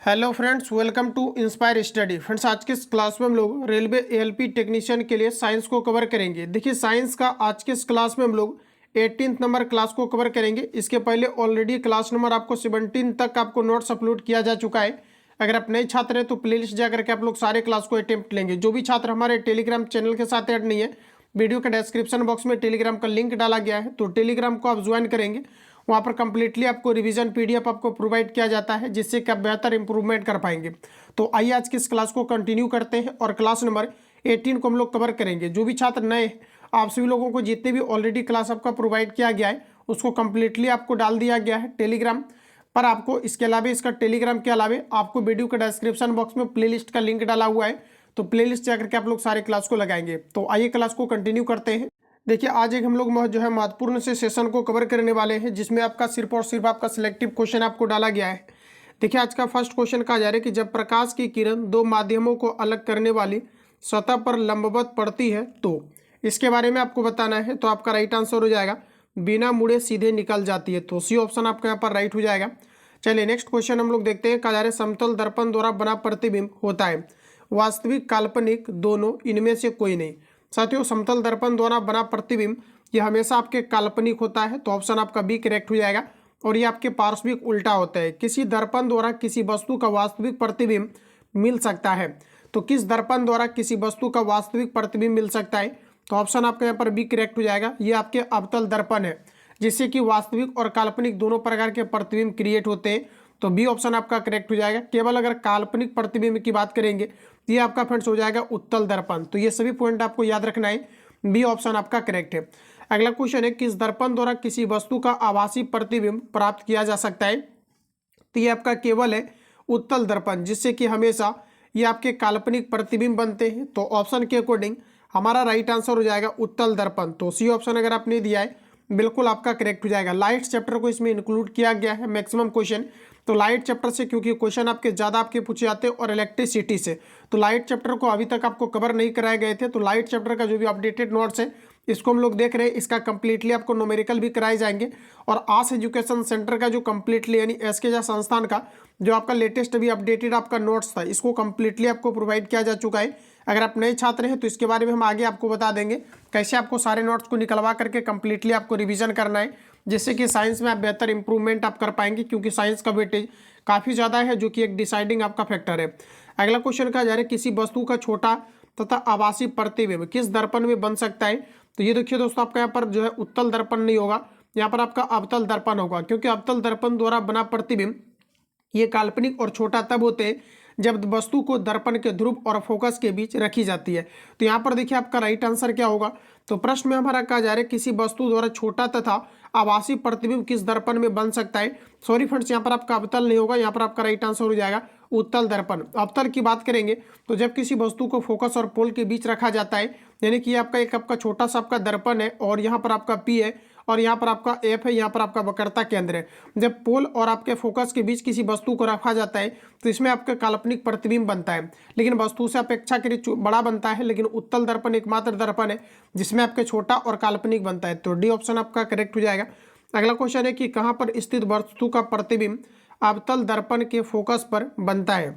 Hello friends, welcome to inspire study. Friends, आज के इस क्लास में हम लोग रेलवे एएलपी टेक्नीशियन के लिए साइंस को कवर करेंगे। देखिए, साइंस का आज के इस क्लास में हम लोग 18 नंबर क्लास को कवर करेंगे। इसके पहले ऑलरेडी क्लास नंबर आपको 17 तक आपको नोट्स अपलोड किया जा चुका है। अगर आप नए छात्र हैं तो प्लेलिस्ट जा करके आप लोग सारे क्लास को अटेम्प्ट लेंगे। जो भी छात्र हमारे टेलीग्राम चैनल के साथ ऐड नहीं है, वीडियो के डिस्क्रिप्शन बॉक्स में टेलीग्राम का लिंक डाला गया है, तो टेलीग्राम को आप ज्वाइन करेंगे। वहाँ पर कंप्लीटली आपको रिवीजन पीडीएफ आपको प्रोवाइड किया जाता है, जिससे कि आप बेहतर इंप्रूवमेंट कर पाएंगे। तो आइए आज की इस क्लास को कंटिन्यू करते हैं और क्लास नंबर 18 को हम लोग कवर करेंगे। जो भी छात्र नए हैं, आप सभी लोगों को जितने भी ऑलरेडी क्लास आपका प्रोवाइड किया गया है उसको कंप्लीटली आपको डाल दिया गया है टेलीग्राम पर। आपको इसके अलावा इसका टेलीग्राम के अलावा आपको वीडियो के डिस्क्रिप्शन बॉक्स में प्लेलिस्ट का लिंक डाला हुआ है, तो प्लेलिस्ट जाकर के आप लोग सारे क्लास को लगाएंगे। तो आइए क्लास को कंटिन्यू करते हैं। देखिए, आज एक हम लोग जो है महत्वपूर्ण से सेशन को कवर करने वाले हैं, जिसमें आपका सिर्फ और सिर्फ आपका सिलेक्टिव क्वेश्चन आपको डाला गया है। देखिए, आज का फर्स्ट क्वेश्चन कहा जा रहा है कि जब प्रकाश की किरण दो माध्यमों को अलग करने वाली सतह पर लंबवत पड़ती है तो इसके बारे में आपको बताना है। तो आपका राइट आंसर हो जाएगा बिना मुड़े सीधे निकल जाती है। तो सी ऑप्शन आपका यहाँ पर राइट हो जाएगा। चलिए नेक्स्ट क्वेश्चन हम लोग देखते हैं। कहा जा रहा है समतल दर्पण द्वारा बना प्रतिबिंब होता है वास्तविक काल्पनिक दोनों, इनमें से कोई नहीं। साथियों, समतल दर्पण द्वारा बना प्रतिबिंब ये हमेशा आपके काल्पनिक होता है, तो ऑप्शन आपका बी करेक्ट हो जाएगा। और ये आपके पार्श्विक उल्टा होता है। किसी दर्पण द्वारा किसी वस्तु का वास्तविक प्रतिबिंब मिल सकता है, तो किस दर्पण द्वारा किसी वस्तु का वास्तविक प्रतिबिंब मिल सकता है, तो ऑप्शन आपका यहाँ पर बी करेक्ट हो जाएगा। ये आपके अवतल दर्पण है, जिससे कि वास्तविक और काल्पनिक दोनों प्रकार के प्रतिबिंब क्रिएट होते हैं। तो बी ऑप्शन आपका करेक्ट हो जाएगा। केवल अगर काल्पनिक प्रतिबिंब की बात करेंगे तो ये आपका फ्रेंड्स हो जाएगा उत्तल दर्पण। तो ये सभी पॉइंट आपको याद रखना है, बी ऑप्शन आपका करेक्ट है। अगला क्वेश्चन है किस दर्पण द्वारा किसी वस्तु का आभासी प्रतिबिंब प्राप्त किया जा सकता है, तो ये आपका केवल है उत्तल दर्पण, जिससे कि हमेशा ये आपके काल्पनिक प्रतिबिंब बनते हैं। तो ऑप्शन के अकॉर्डिंग हमारा राइट आंसर हो जाएगा उत्तल दर्पण। तो सी ऑप्शन अगर आपने दिया है बिल्कुल आपका करेक्ट हो जाएगा। लाइट चैप्टर को इसमें इंक्लूड किया गया है मैक्सिमम क्वेश्चन। तो लाइट चैप्टर से क्योंकि क्वेश्चन आपके ज़्यादा आपके पूछे जाते हैं और इलेक्ट्रिसिटी से, तो लाइट चैप्टर को अभी तक आपको कवर नहीं कराए गए थे। तो लाइट चैप्टर का जो भी अपडेटेड नोट्स है इसको हम लोग देख रहे हैं। इसका कंप्लीटली आपको न्यूमेरिकल भी कराए जाएंगे। और आस एजुकेशन सेंटर का जो कंप्लीटली यानी एसके झा संस्थान का जो आपका लेटेस्ट अभी अपडेटेड आपका नोट्स था, इसको कंप्लीटली आपको प्रोवाइड किया जा चुका है। अगर आप नए छात्र हैं तो इसके बारे में हम आगे आपको बता देंगे कैसे आपको सारे नोट्स को निकलवा करके कंप्लीटली आपको रिवीजन करना है, जिससे कि साइंस में आप बेहतर इंप्रूवमेंट आप कर पाएंगे, क्योंकि साइंस का वेटेज काफ़ी ज़्यादा है, जो कि एक डिसाइडिंग आपका फैक्टर है। अगला क्वेश्चन कहा जा रहा है किसी वस्तु का छोटा तथा आभासी प्रतिबिंब किस दर्पण में बन सकता है, तो ये देखिए दोस्तों, आपका यहाँ पर जो है उत्तल दर्पण नहीं होगा, यहाँ पर आपका अवतल दर्पण होगा। क्योंकि अवतल दर्पण द्वारा बना प्रतिबिंब ये काल्पनिक और छोटा तब होते हैं जब वस्तु को दर्पण के ध्रुव और फोकस के बीच रखी जाती है। तो यहाँ पर देखिए आपका राइट आंसर क्या होगा। तो प्रश्न में हमारा कहा जा रहा है किसी वस्तु द्वारा छोटा तथा आभासी प्रतिबिंब किस दर्पण में बन सकता है। सॉरी फ्रेंड्स, यहाँ पर आपका अवतल नहीं होगा, यहाँ पर आपका राइट आंसर हो जाएगा उत्तल दर्पण। अवतल की बात करेंगे तो जब किसी वस्तु को फोकस और पोल के बीच रखा जाता है, यानी कि आपका एक आपका छोटा सा आपका दर्पण है और यहाँ पर आपका पी है और यहाँ पर आपका एफ है, यहाँ पर आपका वक्रता केंद्र है। जब पोल और आपके फोकस के बीच किसी वस्तु को रखा जाता है तो इसमें आपका काल्पनिक प्रतिबिंब बनता है, लेकिन वस्तु से अपेक्षाकृत बड़ा बनता है। लेकिन उत्तल दर्पण एकमात्र दर्पण है जिसमें आपके छोटा और काल्पनिक बनता है। तो डी ऑप्शन आपका करेक्ट हो जाएगा। अगला क्वेश्चन है कि कहाँ पर स्थित वस्तु का प्रतिबिंब अवतल दर्पण के फोकस पर बनता है।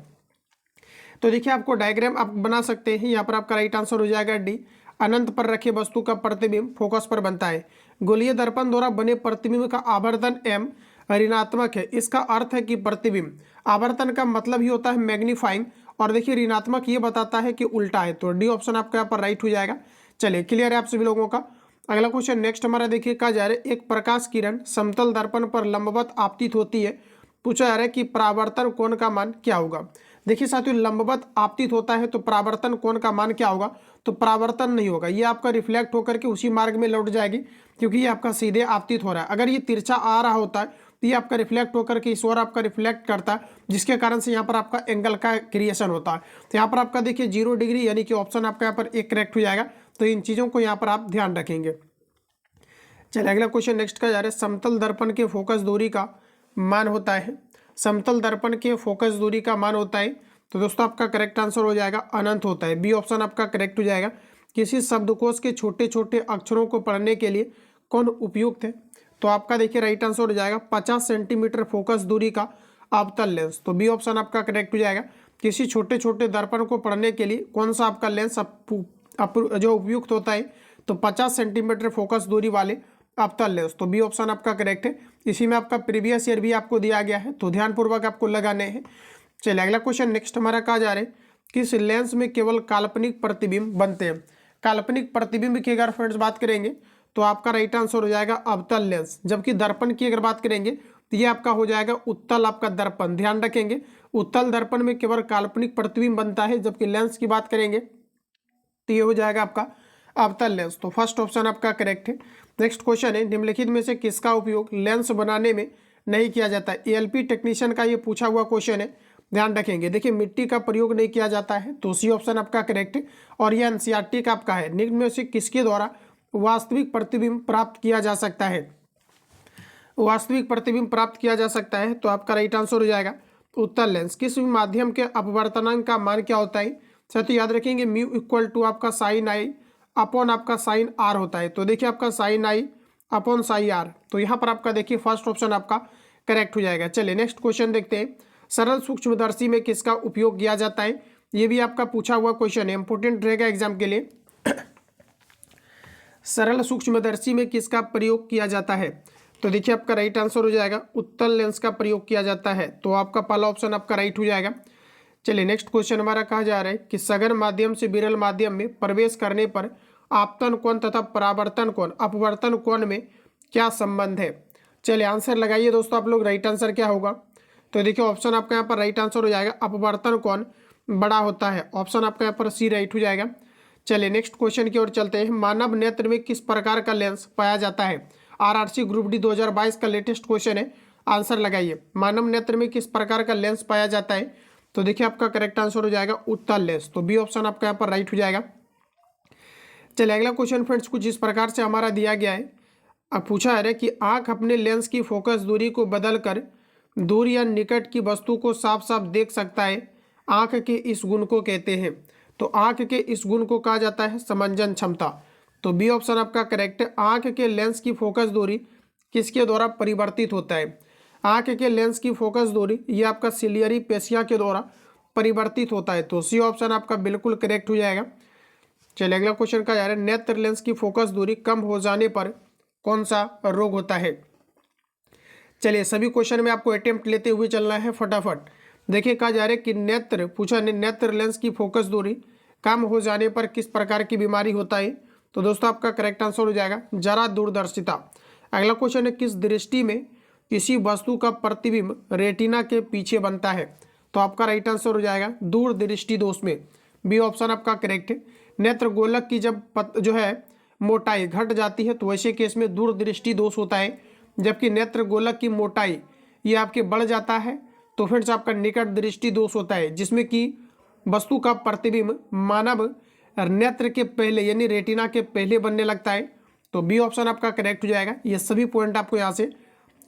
तो देखिए, आपको डायग्राम आप बना सकते हैं। यहाँ पर आपका राइट आंसर हो जाएगा डी, अनंत पर रखे वस्तु का प्रतिबिंब फोकस पर बनता है। गोलीय दर्पण द्वारा बने प्रतिबिंब का आवर्धन m ऋणात्मक है। इसका अर्थ है कि प्रतिबिंब, आवर्तन का मतलब ही होता है मैग्नीफाइंग, और देखिए ऋणात्मक ये बताता है कि उल्टा है। तो डी ऑप्शन आपका यहाँ पर राइट हो जाएगा। चलिए, क्लियर है आप सभी लोगों का। अगला क्वेश्चन नेक्स्ट हमारा देखिए, कहा जा रहा है एक प्रकाश किरण समतल दर्पण पर लंबवत आपतित होती है। पूछा जा रहा है कि परावर्तन कोण का मान क्या होगा। देखिए साथियों, लंबवत आपतित होता है तो परावर्तन कोण का मान क्या होगा, तो परावर्तन नहीं होगा, ये आपका रिफ्लेक्ट होकर के उसी मार्ग में लौट जाएगी, क्योंकि ये आपका सीधे आपतित हो रहा है। अगर ये तिरछा आ रहा होता है तो ये आपका रिफ्लेक्ट होकर के इस ओर आपका रिफ्लेक्ट करता है, जिसके कारण से यहाँ पर आपका एंगल का क्रिएशन होता है। तो यहाँ पर आपका देखिए 0 डिग्री, यानी कि ऑप्शन आपका यहाँ पर एक करेक्ट हो जाएगा। तो इन चीज़ों को यहाँ पर आप ध्यान रखेंगे। चलिए अगला क्वेश्चन नेक्स्ट का जा रहा है समतल दर्पण के फोकस दूरी का मान होता है। समतल दर्पण के फोकस दूरी का मान होता है, तो दोस्तों आपका करेक्ट आंसर हो जाएगा अनंत होता है। बी ऑप्शन आपका करेक्ट हो जाएगा। किसी शब्दकोश के छोटे छोटे अक्षरों को पढ़ने के लिए कौन उपयुक्त है, तो आपका देखिए राइट आंसर हो जाएगा 50 सेंटीमीटर फोकस दूरी का अवतल लेंस। तो बी ऑप्शन आपका करेक्ट हो जाएगा। किसी छोटे छोटे दर्पण को पढ़ने के लिए कौन सा आपका लेंस जो उपयुक्त होता है, तो 50 सेंटीमीटर फोकस दूरी वाले अवतल लेंस। तो बी ऑप्शन आपका करेक्ट है। इसी में आपका प्रीवियस ईयर भी आपको दिया गया है, तो ध्यानपूर्वक आपको लगाने हैं। चलिए अगला क्वेश्चन नेक्स्ट हमारा कहा जा रहा है, किस लेंस में केवल काल्पनिक प्रतिबिंब बनते हैं। काल्पनिक प्रतिबिंब की अगर फ्रेंड्स बात करेंगे तो आपका राइट आंसर हो जाएगा अवतल लेंस। जबकि दर्पण की अगर बात करेंगे तो ये आपका हो जाएगा उत्तल आपका दर्पण। ध्यान रखेंगे, उत्तल दर्पण में केवल काल्पनिक प्रतिबिंब बनता है, जबकि लेंस की बात करेंगे तो ये हो जाएगा आपका अवतल लेंस। तो फर्स्ट ऑप्शन आपका करेक्ट है। नेक्स्ट क्वेश्चन है, निम्नलिखित में से किसका उपयोग लेंस बनाने में नहीं किया जाता है। एएलपी टेक्नीशियन का ये पूछा हुआ क्वेश्चन है, ध्यान रखेंगे। देखिए मिट्टी का प्रयोग नहीं किया जाता है, तो सी ऑप्शन आपका करेक्ट है। और यह एनसीईआरटी का आपका है। निम्न में से किसके द्वारा वास्तविक प्रतिबिंब प्राप्त किया जा सकता है। वास्तविक प्रतिबिंब प्राप्त किया जा सकता है, तो आपका राइट आंसर हो जाएगा उत्तल लेंस। किस माध्यम के अपवर्तनांक का मान क्या होता है। साथ ही याद रखेंगे म्यू इक्वल टू आपका साइन आई अपॉन आपका साइन आर होता है। तो देखिए आपका sine i upon sine r, तो यहाँ पर आपका देखिए फर्स्ट ऑप्शन आपका करेक्ट हो जाएगा। चलिए नेक्स्ट क्वेश्चन देखते हैं, सरल सूक्ष्मदर्शी में किसका उपयोग किया जाता है। ये भी आपका पूछा हुआ क्वेश्चन है, इंपोर्टेंट रहेगा एग्जाम के लिए। सरल सूक्ष्मदर्शी में किसका प्रयोग किया जाता है, तो देखिए आपका राइट आंसर हो जाएगा उत्तल लेंस का प्रयोग किया जाता है। तो आपका पहला ऑप्शन आपका राइट हो जाएगा। चलिए नेक्स्ट क्वेश्चन हमारा कहा जा रहा है कि सघन माध्यम से विरल माध्यम में प्रवेश करने पर आपतन कोण तथा परावर्तन कोण अपवर्तन कोण में क्या संबंध है। चलिए आंसर लगाइए दोस्तों आप लोग, राइट आंसर क्या होगा। तो देखिए ऑप्शन आपका यहाँ पर राइट आंसर हो जाएगा अपवर्तन कोण बड़ा होता है। ऑप्शन आपका यहाँ पर सी राइट हो जाएगा। चलिए नेक्स्ट क्वेश्चन की ओर चलते हैं, मानव नेत्र में किस प्रकार का लेंस पाया जाता है। आरआरसी ग्रुप डी 2022 का लेटेस्ट क्वेश्चन है, आंसर लगाइए। मानव नेत्र में किस प्रकार का लेंस पाया जाता है, तो देखिए आपका करेक्ट आंसर हो जाएगा उत्तल लेंस। तो बी ऑप्शन आपका यहाँ पर राइट हो जाएगा। चलिए अगला क्वेश्चन फ्रेंड्स कुछ इस प्रकार से हमारा दिया गया है। अब पूछा है कि आंख अपने लेंस की फोकस दूरी को बदलकर दूर या निकट की वस्तु को साफ साफ देख सकता है। आंख के इस गुण को कहते हैं, तो आंख के इस गुण को कहा जाता है समंजन क्षमता। तो बी ऑप्शन आपका करेक्ट है। आंख के लेंस की फोकस दूरी किसके द्वारा परिवर्तित होता है। आंख के लेंस की फोकस दूरी ये आपका सिलियरी पेशिया के द्वारा परिवर्तित होता है। तो सी ऑप्शन आपका बिल्कुल करेक्ट हो जाएगा। चलिए अगला क्वेश्चन का जा रहा है, नेत्र लेंस की फोकस दूरी कम हो जाने पर कौन सा रोग होता है। चलिए सभी क्वेश्चन में आपको अटेम्प्ट लेते हुए चलना है फटाफट। देखिए कहा जा रहा है कि नेत्र लेंस की फोकस दूरी कम हो जाने पर किस प्रकार की बीमारी होता है। तो दोस्तों आपका करेक्ट आंसर हो जाएगा जरा दूरदर्शिता। अगला क्वेश्चन है, किस दृष्टि में किसी वस्तु का प्रतिबिंब रेटिना के पीछे बनता है। तो आपका राइट आंसर हो जाएगा दूर दृष्टि दोष में। बी ऑप्शन आपका करेक्ट है। नेत्र गोलक की जब जो है मोटाई घट जाती है, तो वैसे केस में दूर दृष्टि दोष होता है। जबकि नेत्र गोलक की मोटाई ये आपके बढ़ जाता है, तो फ्रेंड्स आपका निकट दृष्टि दोष होता है, जिसमें कि वस्तु का प्रतिबिंब मानव नेत्र के पहले यानी रेटिना के पहले बनने लगता है। तो बी ऑप्शन आपका करेक्ट हो जाएगा। ये सभी पॉइंट आपको यहाँ से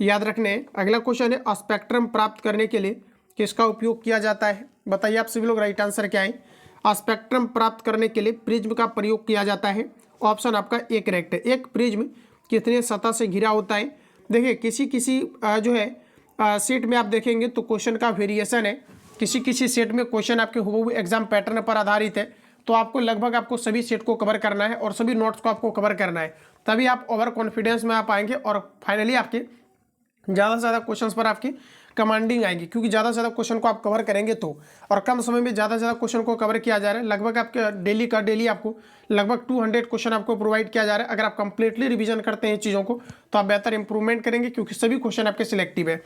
याद रखने हैं। अगला क्वेश्चन है, स्पेक्ट्रम प्राप्त करने के लिए किसका उपयोग किया जाता है। बताइए आप सभी लोग राइट आंसर क्या है। स्पेक्ट्रम प्राप्त करने के लिए प्रिज्म का प्रयोग किया जाता है। ऑप्शन आपका ए करेक्ट है। एक प्रिज्म कितने सतह से घिरा होता है। देखिए किसी किसी जो है सेट में आप देखेंगे तो क्वेश्चन का वेरिएशन है। किसी किसी सेट में क्वेश्चन आपके हुबहू एग्जाम पैटर्न पर आधारित है, तो आपको लगभग आपको सभी सेट को कवर करना है और सभी नोट्स को आपको कवर करना है, तभी आप ओवर कॉन्फिडेंस में आ पाएंगे और फाइनली आपके ज़्यादा से ज़्यादा क्वेश्चंस पर आपकी कमांडिंग आएगी। क्योंकि ज़्यादा से ज़्यादा क्वेश्चन को आप कवर करेंगे तो, और कम समय में ज़्यादा से ज़्यादा क्वेश्चन को कवर किया जा रहा है। लगभग आपके डेली आपको लगभग 200 क्वेश्चन आपको प्रोवाइड किया जा रहा है। अगर आप कंप्लीटली रिवीजन करते हैं चीज़ों को तो आप बेहतर इंप्रूवमेंट करेंगे, क्योंकि सभी क्वेश्चन आपके सिलेक्टिव है।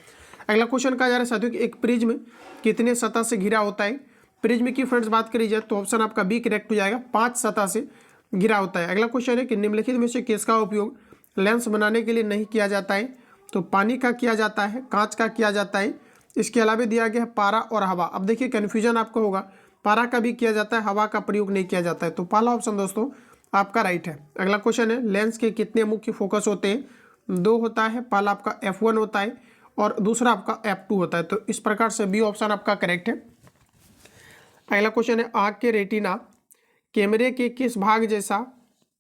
अगला क्वेश्चन कहा जा रहा है साथियों कि एक प्रिज्म कितने सतह से घिरा होता है। प्रिज्म की फ्रेंड्स बात करी जाए तो ऑप्शन आपका बी करेक्ट हो जाएगा, 5 सतह से घिरा होता है। अगला क्वेश्चन है कि निम्नलिखित में से किसका उपयोग लेंस बनाने के लिए नहीं किया जाता है। तो पानी का किया जाता है, कांच का किया जाता है, इसके अलावा दिया गया है पारा और हवा। अब देखिए कन्फ्यूजन आपको होगा, पारा का भी किया जाता है, हवा का प्रयोग नहीं किया जाता है। तो पहला ऑप्शन दोस्तों आपका राइट है। अगला क्वेश्चन है, लेंस के कितने मुख्य फोकस होते हैं। 2 होता है, पहला आपका F1 होता है और दूसरा आपका F2 होता है। तो इस प्रकार से बी ऑप्शन आपका करेक्ट है। अगला क्वेश्चन है, आँख के रेटिना कैमरे के किस भाग जैसा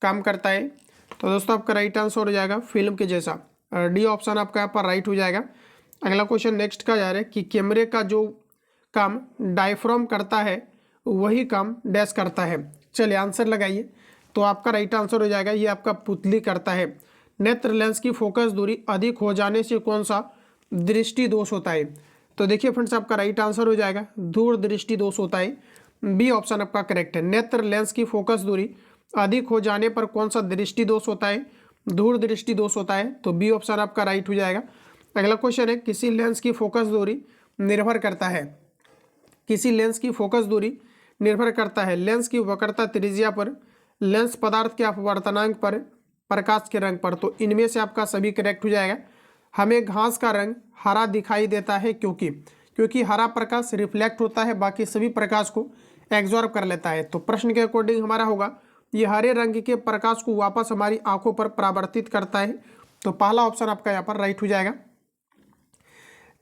काम करता है। तो दोस्तों आपका राइट आंसर हो जाएगा फिल्म के जैसा। डी ऑप्शन आपका यहाँ पर राइट हो जाएगा। अगला क्वेश्चन नेक्स्ट का जा रहा है कि कैमरे का जो काम डायफ्राम करता है वही काम डैश करता है। चलिए आंसर लगाइए। तो आपका राइट आंसर हो जाएगा ये आपका पुतली करता है। नेत्र लेंस की फोकस दूरी अधिक हो जाने से कौन सा दृष्टि दोष होता है? तो देखिए फ्रेंड्स आपका राइट आंसर हो जाएगा दूर दृष्टि दोष होता है। बी ऑप्शन आपका करेक्ट है। नेत्र लेंस की फोकस दूरी अधिक हो जाने पर कौन सा दृष्टि दोष होता है? दूर दृष्टि दोष होता है। तो बी ऑप्शन आपका राइट हो जाएगा। अगला क्वेश्चन है किसी लेंस की फोकस दूरी निर्भर करता है। किसी लेंस की फोकस दूरी निर्भर करता है लेंस की वक्रता त्रिज्या पर, लेंस पदार्थ के अपवर्तनांक पर, प्रकाश के रंग पर। तो इनमें से आपका सभी करेक्ट हो जाएगा। हमें घास का रंग हरा दिखाई देता है क्योंकि हरा प्रकाश रिफ्लेक्ट होता है, बाकी सभी प्रकाश को एब्जॉर्ब कर लेता है। तो प्रश्न के अकॉर्डिंग हमारा होगा ये हरे रंग के प्रकाश को वापस हमारी आंखों पर परावर्तित करता है। तो पहला ऑप्शन आपका यहाँ पर राइट हो जाएगा।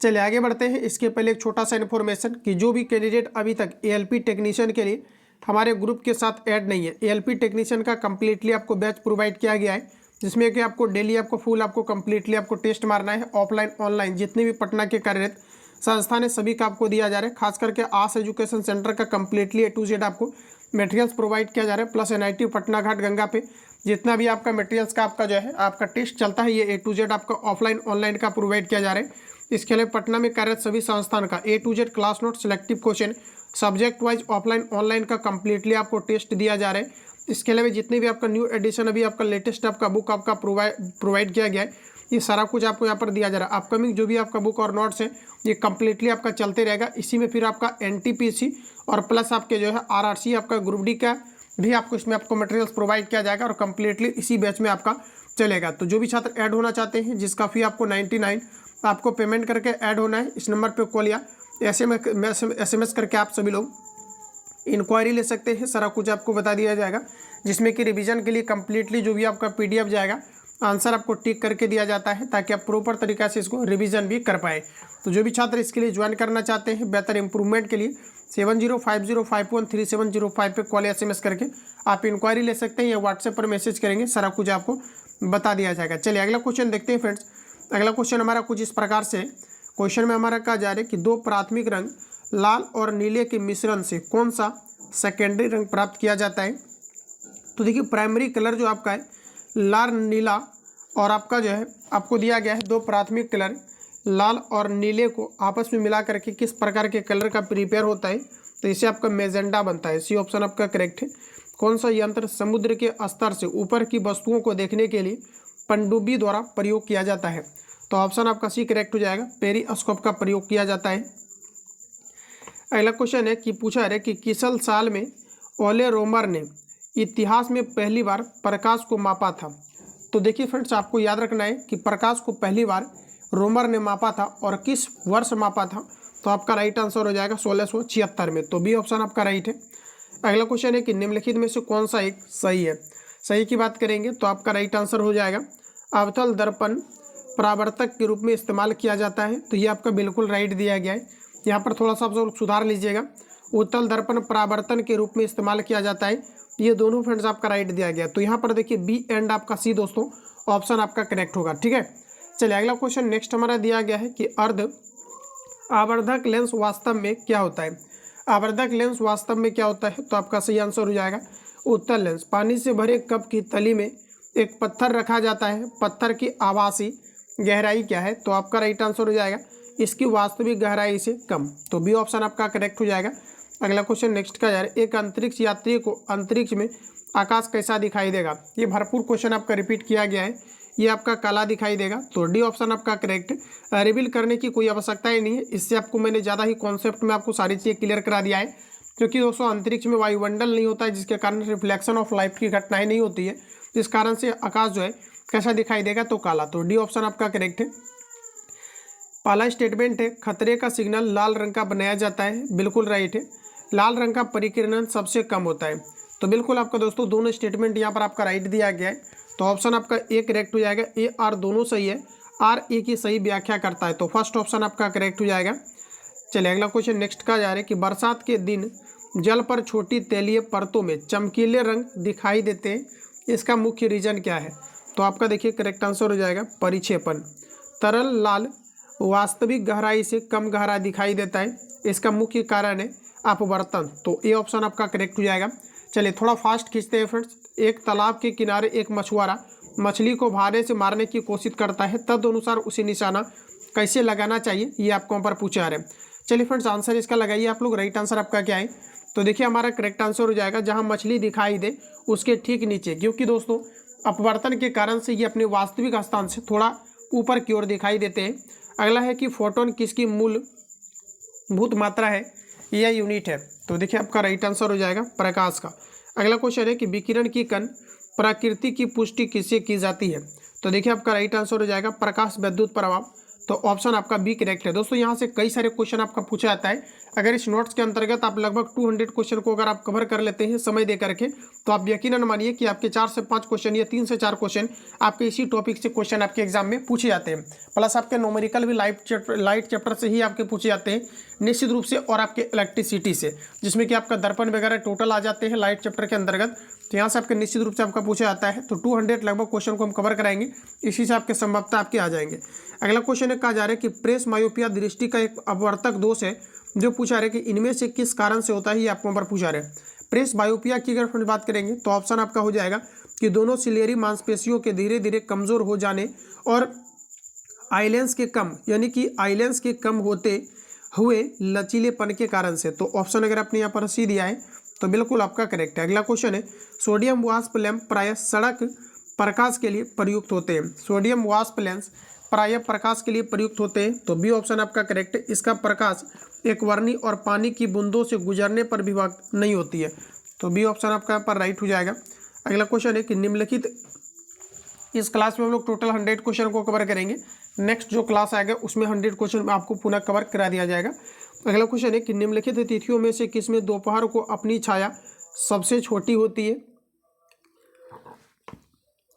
चलिए आगे बढ़ते हैं। इसके पहले एक छोटा सा इन्फॉर्मेशन कि जो भी कैंडिडेट अभी तक एएलपी टेक्नीशियन के लिए हमारे ग्रुप के साथ ऐड नहीं है, एएलपी टेक्नीशियन का कंप्लीटली आपको बैच प्रोवाइड किया गया है, जिसमें कि आपको डेली आपको फुल आपको कंप्लीटली आपको टेस्ट मारना है। ऑफलाइन ऑनलाइन जितने भी पटना के कार्यरत संस्थान है सभी का आपको दिया जा रहा है। खास करके आस एजुकेशन सेंटर का कंप्लीटली A to Z आपको मटेरियल्स प्रोवाइड किया जा रहा है। प्लस NIT पटना घाट गंगा पे जितना भी आपका मटेरियल्स का आपका जो है आपका टेस्ट चलता है ये A to Z आपका ऑफलाइन ऑनलाइन का प्रोवाइड किया जा रहा है। इसके अलावा पटना में कार्यरत सभी संस्थान का A to Z class note, selective question, subject wise offline online का कंप्लीटली आपको टेस्ट दिया जा रहा है। इसके अलावा जितने भी आपका न्यू एडिशन अभी आपका लेटेस्ट आपका बुक आपका प्रोवाइड किया गया है, ये सारा कुछ आपको यहाँ पर दिया जा रहा है। अपकमिंग जो भी आपका बुक और नोट्स है ये कंप्लीटली आपका चलते रहेगा। इसी में फिर आपका NTPC और प्लस आपके जो है RRC आपका ग्रुप डी का भी आपको इसमें आपको मटेरियल्स प्रोवाइड किया जाएगा और कंप्लीटली इसी बैच में आपका चलेगा। तो जो भी छात्र ऐड होना चाहते हैं जिसका फी आपको 99 आपको पेमेंट करके ऐड होना है, इस नंबर पर कॉल या SMS करके आप सभी लोग इंक्वायरी ले सकते हैं। सारा कुछ आपको बता दिया जाएगा, जिसमें कि रिवीजन के लिए कंप्लीटली जो भी आपका PDF जाएगा आंसर आपको टिक करके दिया जाता है ताकि आप प्रॉपर तरीक़ा से इसको रिवीजन भी कर पाए। तो जो भी छात्र इसके लिए ज्वाइन करना चाहते हैं बेहतर इंप्रूवमेंट के लिए 7050513705 पे कॉल या SMS करके आप इंक्वायरी ले सकते हैं या व्हाट्सएप पर मैसेज करेंगे, सारा कुछ आपको बता दिया जाएगा। चलिए अगला क्वेश्चन देखते हैं फ्रेंड्स। अगला क्वेश्चन हमारा कुछ इस प्रकार से क्वेश्चन में हमारा कहा जा रहा है कि दो प्राथमिक रंग लाल और नीले के मिश्रण से कौन सा सेकेंडरी रंग प्राप्त किया जाता है? तो देखिए प्राइमरी कलर जो आपका है लाल नीला और आपका जो है आपको दिया गया है दो प्राथमिक कलर लाल और नीले को आपस में मिला करके किस प्रकार के कलर का प्रिपेयर होता है? तो इसे आपका मेजेंडा बनता है। सी ऑप्शन आपका करेक्ट है। कौन सा यंत्र समुद्र के स्तर से ऊपर की वस्तुओं को देखने के लिए पनडुब्बी द्वारा प्रयोग किया जाता है? तो ऑप्शन आपका सी करेक्ट हो जाएगा। पेरिस्कोप का प्रयोग किया जाता है। अगला क्वेश्चन है कि पूछा है कि किस साल में ओले रोमर ने इतिहास में पहली बार प्रकाश को मापा था? तो देखिए फ्रेंड्स आपको याद रखना है कि प्रकाश को पहली बार रोमर ने मापा था और किस वर्ष मापा था? तो आपका राइट आंसर हो जाएगा 1676 में। तो बी ऑप्शन आपका राइट है। अगला क्वेश्चन है कि निम्नलिखित में से कौन सा एक सही है? सही की बात करेंगे तो आपका राइट आंसर हो जाएगा अवतल दर्पण परावर्तक के रूप में इस्तेमाल किया जाता है। तो ये आपका बिल्कुल राइट दिया गया है। यहाँ पर थोड़ा सा आप लोग सुधार लीजिएगा। उत्तल दर्पण परावर्तन के रूप में इस्तेमाल किया जाता है, ये दोनों फ्रेंड्स आपका राइट दिया गया। तो यहाँ पर देखिए बी एंड आपका सी दोस्तों ऑप्शन आपका करेक्ट होगा। ठीक है, चलिए अगला क्वेश्चन नेक्स्ट हमारा दिया गया है कि अर्ध आवर्धक लेंस वास्तव में क्या होता है? आवर्धक लेंस वास्तव में क्या होता है? तो आपका सही आंसर हो जाएगा उत्तल लेंस। पानी से भरे कप की तली में एक पत्थर रखा जाता है, पत्थर की आभासी गहराई क्या है? तो आपका राइट आंसर हो जाएगा इसकी वास्तविक गहराई से कम। तो बी ऑप्शन आपका करेक्ट हो जाएगा। अगला क्वेश्चन नेक्स्ट का यार एक अंतरिक्ष यात्री को अंतरिक्ष में आकाश कैसा दिखाई देगा? ये भरपूर क्वेश्चन आपका रिपीट किया गया है। ये आपका काला दिखाई देगा। तो डी ऑप्शन आपका करेक्ट है। रिवील करने की कोई आवश्यकता ही नहीं है, इससे आपको मैंने ज़्यादा ही कॉन्सेप्ट में आपको सारी चीज़ें क्लियर करा दिया है। क्योंकि दोस्तों अंतरिक्ष में वायुमंडल नहीं होता है, जिसके कारण रिफ्लेक्शन ऑफ लाइट की घटनाएं नहीं होती है, जिस कारण से आकाश जो है कैसा दिखाई देगा? तो काला। तो डी ऑप्शन आपका करेक्ट है। पहला स्टेटमेंट है खतरे का सिग्नल लाल रंग का बनाया जाता है, बिल्कुल राइट है। लाल रंग का परिकिरण सबसे कम होता है, तो बिल्कुल आपका दोस्तों दोनों स्टेटमेंट यहाँ पर आपका राइट दिया गया है। तो ऑप्शन आपका ए करेक्ट हो जाएगा। ए आर दोनों सही है, आर ए की सही व्याख्या करता है, तो फर्स्ट ऑप्शन आपका करेक्ट हो जाएगा। चलिए अगला क्वेश्चन नेक्स्ट का जा रहा है कि बरसात के दिन जल पर छोटी तैलीय परतों में चमकीले रंग दिखाई देते हैं, इसका मुख्य रीजन क्या है? तो आपका देखिए करेक्ट आंसर हो जाएगा परिक्षेपण। तरल लाल वास्तविक गहराई से कम गहरा दिखाई देता है, इसका मुख्य कारण है अपवर्तन। तो ये ऑप्शन आपका करेक्ट हो जाएगा। चलिए थोड़ा फास्ट खींचते हैं फ्रेंड्स। एक तालाब के किनारे एक मछुआरा मछली को भाले से मारने की कोशिश करता है, तदनुसार उसे निशाना कैसे लगाना चाहिए, ये आपको वहाँ पर पूछा रहे। चलिए फ्रेंड्स आंसर इसका लगाइए आप लोग। राइट आंसर आपका क्या है? तो देखिए हमारा करेक्ट आंसर हो जाएगा जहाँ मछली दिखाई दे उसके ठीक नीचे, क्योंकि दोस्तों अपवर्तन के कारण से ये अपने वास्तविक स्थान से थोड़ा ऊपर की ओर दिखाई देते हैं। अगला है कि फोटोन किसकी मूलभूत मात्रा है या यूनिट है? तो देखिए आपका राइट आंसर हो जाएगा प्रकाश का। अगला क्वेश्चन है कि विकिरण की कण प्रकृति की पुष्टि किससे की जाती है? तो देखिए आपका राइट आंसर हो जाएगा प्रकाश विद्युत प्रभाव। तो ऑप्शन आपका बी करेक्ट है। दोस्तों यहाँ से कई सारे क्वेश्चन आपका पूछा जाता है। अगर इस नोट्स के अंतर्गत आप लगभग 200 क्वेश्चन को अगर आप कवर कर लेते हैं समय दे करके, तो आप यकीनन मानिए कि आपके 4 से 5 क्वेश्चन या 3 से 4 क्वेश्चन आपके इसी टॉपिक से क्वेश्चन आपके एग्जाम में पूछे जाते हैं। प्लस आपके न्यूमेरिकल भी लाइट चैप्टर से ही आपके पूछे जाते हैं निश्चित रूप से, और आपके इलेक्ट्रिसिटी से, जिसमें कि आपका दर्पण वगैरह टोटल आ जाते हैं लाइट चैप्टर के अंतर्गत। तो यहाँ से आपके निश्चित रूप से आपका पूछा जाता है। तो 200 लगभग क्वेश्चन को हम कवर कराएंगे, इसी से आपके संभवतः आपके आ जाएंगे। अगला क्वेश्चन है, कहा जा रहा है कि प्रेस मायोपिया दृष्टि का एक अपवर्तक दोष है, जो पूछा रहे कि इनमें से किस कारण से होता है, ये आपको पर पूछा रहे। प्रेस मायोपिया की अगर फ्रेंड बात करेंगे तो ऑप्शन आपका हो जाएगा कि दोनों सिलेरी मांसपेशियों के धीरे धीरे कमजोर हो जाने और आइलेंस के कम यानी कि आइलेंस के कम होते हुए लचीलेपन के कारण से। तो ऑप्शन अगर आपने यहाँ पर सी दिया है तो बिल्कुल आपका करेक्ट है। अगला क्वेश्चन है, सोडियम वाष्प लैंप प्रायः सड़क प्रकाश के लिए प्रयुक्त होते हैं। सोडियम वाष्प लैंप प्रायः प्रकाश के लिए प्रयुक्त होते हैं। तो बी ऑप्शन आपका करेक्ट है। इसका प्रकाश एक वर्णी और पानी की बूंदों से गुजरने पर विभक्त नहीं होती है। तो बी ऑप्शन आपका यहाँ पर राइट हो जाएगा। अगला क्वेश्चन है कि निम्नलिखित, इस क्लास में हम लोग टोटल 100 क्वेश्चन को कवर करेंगे। नेक्स्ट जो क्लास आएगा उसमें 100 क्वेश्चन आपको पुनः कवर करा दिया जाएगा। अगला क्वेश्चन है कि निम्नलिखित तिथियों में से किसमें दोपहर को अपनी छाया सबसे छोटी होती है?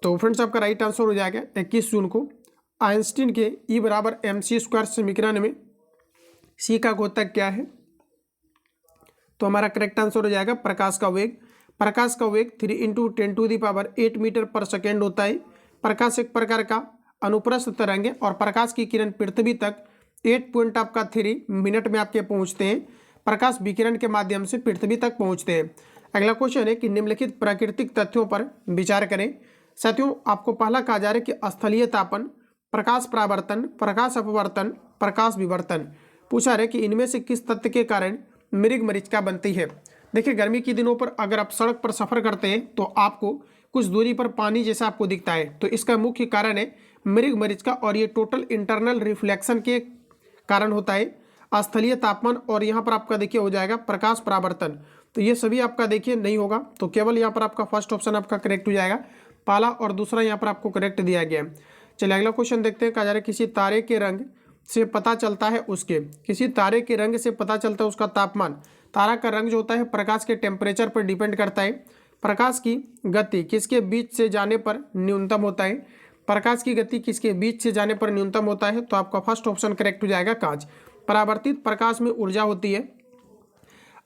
तो फ्रेंड्स आपका राइट आंसर हो जाएगा 21 जून को। आइंस्टीन के E = mc² समीकरण में C का द्योतक क्या है? तो हमारा करेक्ट आंसर हो जाएगा प्रकाश का वेग। प्रकाश का वेग 3 × 10⁸ मीटर पर सेकेंड होता है। प्रकाश एक प्रकार का अनुप्रस्थ तरंग है और प्रकाश की किरण पृथ्वी तक 8.3 मिनट में आपके पहुंचते हैं। प्रकाश विकिरण के माध्यम से पृथ्वी तक पहुंचते हैं। अगला क्वेश्चन है कि निम्नलिखित प्राकृतिक तथ्यों पर विचार करें। साथियों आपको पहला कहा जा रहा है कि स्थलीय तापन, प्रकाश परावर्तन, प्रकाश अपवर्तन, प्रकाश विवर्तन। पूछा रहे कि इनमें से किस तथ्य के कारण मृग मरीचिका बनती है? देखिए गर्मी के दिनों पर अगर आप सड़क पर सफर करते हैं तो आपको कुछ दूरी पर पानी जैसा आपको दिखता है, तो इसका मुख्य कारण है मृग मरीचिका, और ये टोटल इंटरनल रिफ्लेक्शन के कारण होता है। स्थलीय तापमान, और यहाँ पर आपका देखिए हो जाएगा प्रकाश परावर्तन। तो ये सभी आपका देखिए नहीं होगा, तो केवल यहाँ पर आपका फर्स्ट ऑप्शन आपका करेक्ट हो जाएगा। पहला और दूसरा यहाँ पर आपको करेक्ट दिया गया है। चलिए अगला क्वेश्चन देखते हैं। कहा जा रहा है किसी तारे के रंग से पता चलता है किसी तारे के रंग से पता चलता है उसका तापमान। तारा का रंग जो होता है प्रकाश के टेम्परेचर पर डिपेंड करता है। प्रकाश की गति किसके बीच से जाने पर न्यूनतम होता है? प्रकाश की गति किसके बीच से जाने पर न्यूनतम होता है? तो आपका फर्स्ट ऑप्शन करेक्ट हो जाएगा कांच। परावर्तित प्रकाश में ऊर्जा होती है।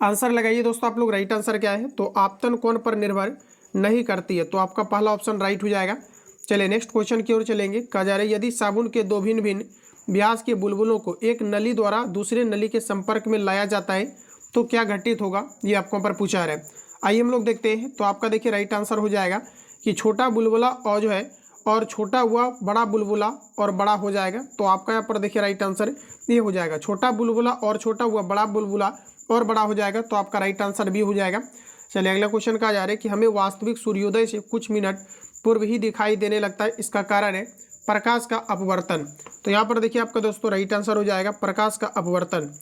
आंसर लगाइए दोस्तों आप लोग। राइट आंसर क्या है? तो आपतन कोण पर निर्भर नहीं करती है। तो आपका पहला ऑप्शन राइट हो जाएगा। चलिए नेक्स्ट क्वेश्चन की ओर चलेंगे। कहा जा रहा है यदि साबुन के दो भिन्न भिन्न व्यास के बुलबुलों को एक नली द्वारा दूसरे नली के संपर्क में लाया जाता है तो क्या घटित होगा? ये आपको पर पूछा रहा है। आइए हम लोग देखते हैं। तो आपका देखिए राइट आंसर हो जाएगा कि छोटा बुलबुला और जो है और छोटा हुआ बड़ा बुलबुला और बड़ा हो जाएगा। तो आपका यहाँ पर देखिए राइट आंसर ये हो जाएगा, छोटा बुलबुला और छोटा हुआ बड़ा बुलबुला और बड़ा हो जाएगा। तो आपका राइट आंसर भी हो जाएगा। चलिए अगला क्वेश्चन कहा जा रहा है कि हमें वास्तविक सूर्योदय से कुछ मिनट पूर्व ही दिखाई देने लगता है, इसका कारण है प्रकाश का अपवर्तन। तो यहाँ पर देखिए आपका दोस्तों राइट आंसर हो जाएगा प्रकाश का अपवर्तन।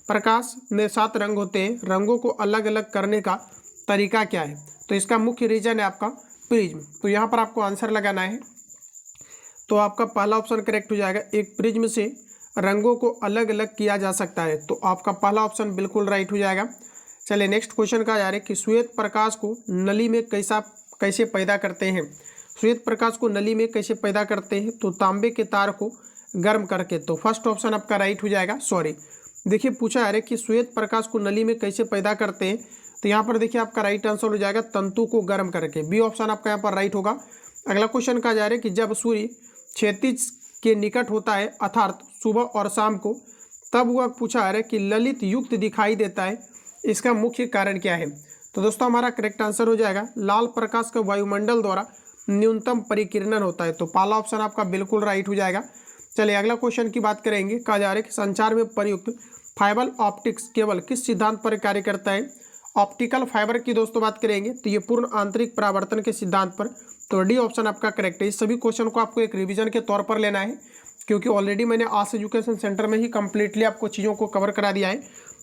प्रकाश में 7 रंग होते हैं, रंगों को अलग अलग करने का तरीका क्या है? तो इसका मुख्य रीजन है आपका प्रिज्म। तो यहाँ पर आपको आंसर लगाना है। तो आपका पहला ऑप्शन करेक्ट हो जाएगा, एक प्रिज्म से रंगों को अलग अलग किया जा सकता है। तो आपका पहला ऑप्शन बिल्कुल राइट हो जाएगा। चलिए नेक्स्ट क्वेश्चन का जा रहा है कि श्वेत प्रकाश को नली में कैसे पैदा करते हैं? श्वेत प्रकाश को नली में कैसे पैदा करते हैं? तो तांबे के तार को गर्म करके। तो फर्स्ट ऑप्शन आपका राइट हो जाएगा। सॉरी देखिए पूछा जा रहा है कि श्वेत प्रकाश को नली में कैसे पैदा करते हैं? तो यहाँ पर देखिए आपका राइट आंसर हो जाएगा तंतु को गर्म करके। बी ऑप्शन आपका यहाँ पर राइट होगा। अगला क्वेश्चन कहा जा रहा है कि जब सूर्य क्षैतिज के निकट होता है, अर्थात सुबह और शाम को, तब वह पूछा आ रहा है कि ललित युक्त दिखाई देता है, इसका मुख्य कारण क्या है। तो दोस्तों हमारा करेक्ट आंसर हो जाएगा लाल प्रकाश का वायुमंडल द्वारा न्यूनतम परिकिरणन होता है। तो पहला ऑप्शन आपका बिल्कुल राइट हो जाएगा। चलिए अगला क्वेश्चन की बात करेंगे। कहा जा रहा है कि संचार में प्रयुक्त फाइबर ऑप्टिक्स केवल किस सिद्धांत पर कार्य करता है। ऑप्टिकल फाइबर की दोस्तों बात करेंगे तो ये पूर्ण आंतरिक परावर्तन के सिद्धांत पर। तो डी ऑप्शन आपका करेक्ट है। इस सभी क्वेश्चन को आपको एक रिवीजन के तौर पर लेना है, क्योंकि ऑलरेडी मैंने आस एजुकेशन सेंटर में ही कंप्लीटली आपको चीज़ों को कवर करा दिया है।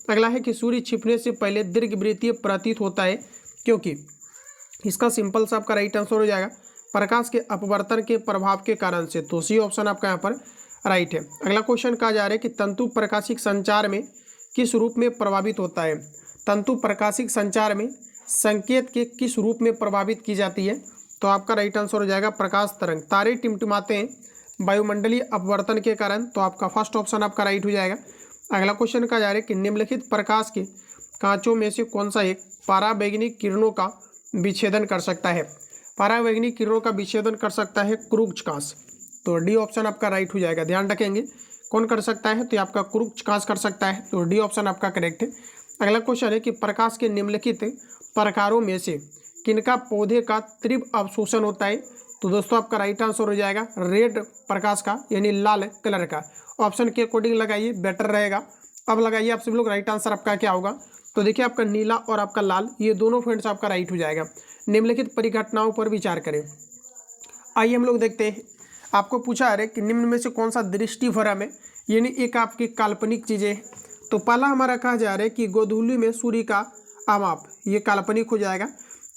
अगला है कि सूर्य छिपने से पहले दीर्घवृत्तीय प्रतीत होता है, क्योंकि इसका सिंपल सा आपका राइट आंसर हो जाएगा प्रकाश के अपवर्तन के प्रभाव के कारण से। तो सी ऑप्शन आपका यहाँ पर राइट है। अगला क्वेश्चन कहा जा रहा है कि तंतु प्रकाशिक संचार में किस रूप में प्रभावित होता है। तंतु प्रकाशिक संचार में संकेत के किस रूप में प्रभावित की जाती है। तो आपका राइट आंसर हो जाएगा प्रकाश तरंग। तारे टिमटिमाते हैं वायुमंडलीय अपवर्तन के कारण। तो आपका फर्स्ट ऑप्शन आपका राइट हो जाएगा। अगला क्वेश्चन कहा जा रहा है कि निम्नलिखित प्रकाश के कांचों में से कौन सा एक परावैंगनिक किरणों का विच्छेदन कर सकता है। परावैंगनिक किरणों का विच्छेदन कर सकता है क्रूक्ष कांच। तो डी ऑप्शन आपका राइट हो जाएगा। ध्यान रखेंगे कौन कर सकता है, तो आपका क्रूक्ष कांच कर सकता है। तो डी ऑप्शन आपका करेक्ट है। अगला क्वेश्चन है कि प्रकाश के निम्नलिखित प्रकारों में से किनका पौधे का तीव्र अवशोषण होता है। तो दोस्तों आपका राइट आंसर हो जाएगा रेड प्रकाश का, यानी लाल कलर का। ऑप्शन के अकॉर्डिंग लगाइए, बेटर रहेगा। अब लगाइए आप सभी लोग, राइट आंसर आपका क्या होगा। तो देखिए आपका नीला और आपका लाल, ये दोनों फ्रेंड्स आपका राइट हो जाएगा। निम्नलिखित परिघटनाओं पर विचार करें। आइए हम लोग देखते हैं। आपको पूछा है कि निम्न में से कौन सा दृष्टिभ्रम है, यानी एक आपकी काल्पनिक चीज़ें। तो पहला हमारा कहा जा रहा है कि गोधूली में सूर्य का अमाप, ये काल्पनिक हो जाएगा।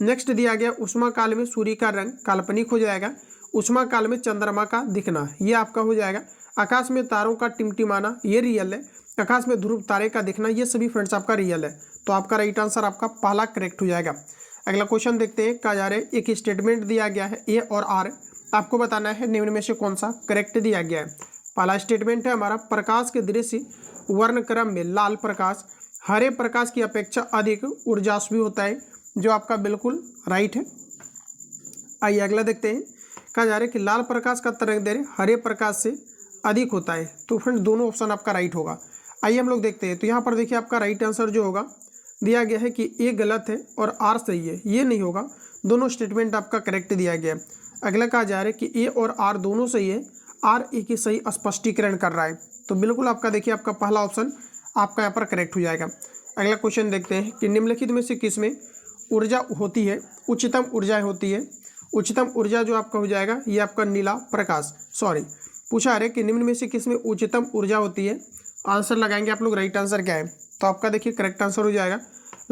नेक्स्ट दिया गया उष्मा काल में सूर्य का रंग, काल्पनिक हो जाएगा। उष्मा काल में चंद्रमा का दिखना, ये आपका हो जाएगा। आकाश में तारों का टिमटिमाना, ये रियल है। आकाश में ध्रुव तारे का दिखना, ये सभी फ्रेंड्स आपका रियल है। तो आपका राइट आंसर आपका पहला करेक्ट हो जाएगा। अगला क्वेश्चन देखते हैं। कहा जा रहा है एक स्टेटमेंट दिया गया है ए और आर, आपको बताना है निम्न में से कौन सा करेक्ट दिया गया है। पहला स्टेटमेंट है हमारा प्रकाश के दृश्य वर्णक्रम में लाल प्रकाश हरे प्रकाश की अपेक्षा अधिक ऊर्जास्वी होता है, जो आपका बिल्कुल राइट है। आइए अगला देखते हैं। कहा जा रहा है कि लाल प्रकाश का तरंगदैर्घ्य हरे प्रकाश से अधिक होता है। तो फ्रेंड्स दोनों ऑप्शन आपका राइट होगा। आइए हम लोग देखते हैं। तो यहाँ पर देखिए आपका राइट आंसर जो होगा दिया गया है कि ए गलत है और आर सही है, ये नहीं होगा। दोनों स्टेटमेंट आपका करेक्ट दिया गया है। अगला कहा जा रहा है कि ए और आर दोनों सही है, आर ए की सही स्पष्टीकरण कर रहा है। तो बिल्कुल आपका देखिए आपका पहला ऑप्शन आपका यहाँ पर करेक्ट हो जाएगा। अगला क्वेश्चन देखते हैं कि निम्नलिखित में से किस में ऊर्जा होती है, उच्चतम ऊर्जा होती है। उच्चतम ऊर्जा जो आपका हो जाएगा ये आपका नीला प्रकाश, पूछा है कि निम्न में से किस में उच्चतम ऊर्जा होती है। आंसर लगाएंगे आप लोग, राइट आंसर क्या है। तो आपका देखिए करेक्ट आंसर हो जाएगा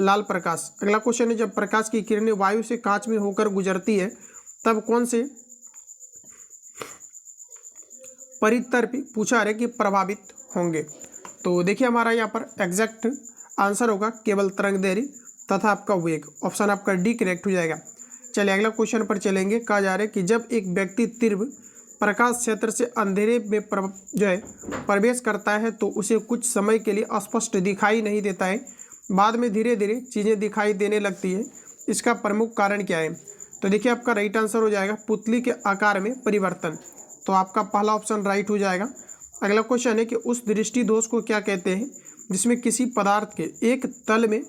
लाल प्रकाश। अगला क्वेश्चन है जब प्रकाश की किरणें वायु से कांच में होकर गुजरती है तब कौन से परितर्पी पूछा है कि प्रभावित होंगे। तो देखिए हमारा यहाँ पर एग्जैक्ट आंसर होगा केवल तरंगदैर्घ्य तथा आपका वेग। ऑप्शन आपका डी करेक्ट हो जाएगा। चलिए अगला क्वेश्चन पर चलेंगे। कहा जा रहा है कि जब एक व्यक्ति तीव्र प्रकाश क्षेत्र से अंधेरे में प्रवेश करता है तो उसे कुछ समय के लिए स्पष्ट दिखाई नहीं देता है, बाद में धीरे धीरे चीज़ें दिखाई देने लगती है। इसका प्रमुख कारण क्या है। तो देखिए आपका राइट आंसर हो जाएगा पुतली के आकार में परिवर्तन। तो आपका पहला ऑप्शन राइट हो जाएगा। अगला क्वेश्चन है कि उस दृष्टि दोष को क्या कहते हैं जिसमें किसी पदार्थ के एक तल में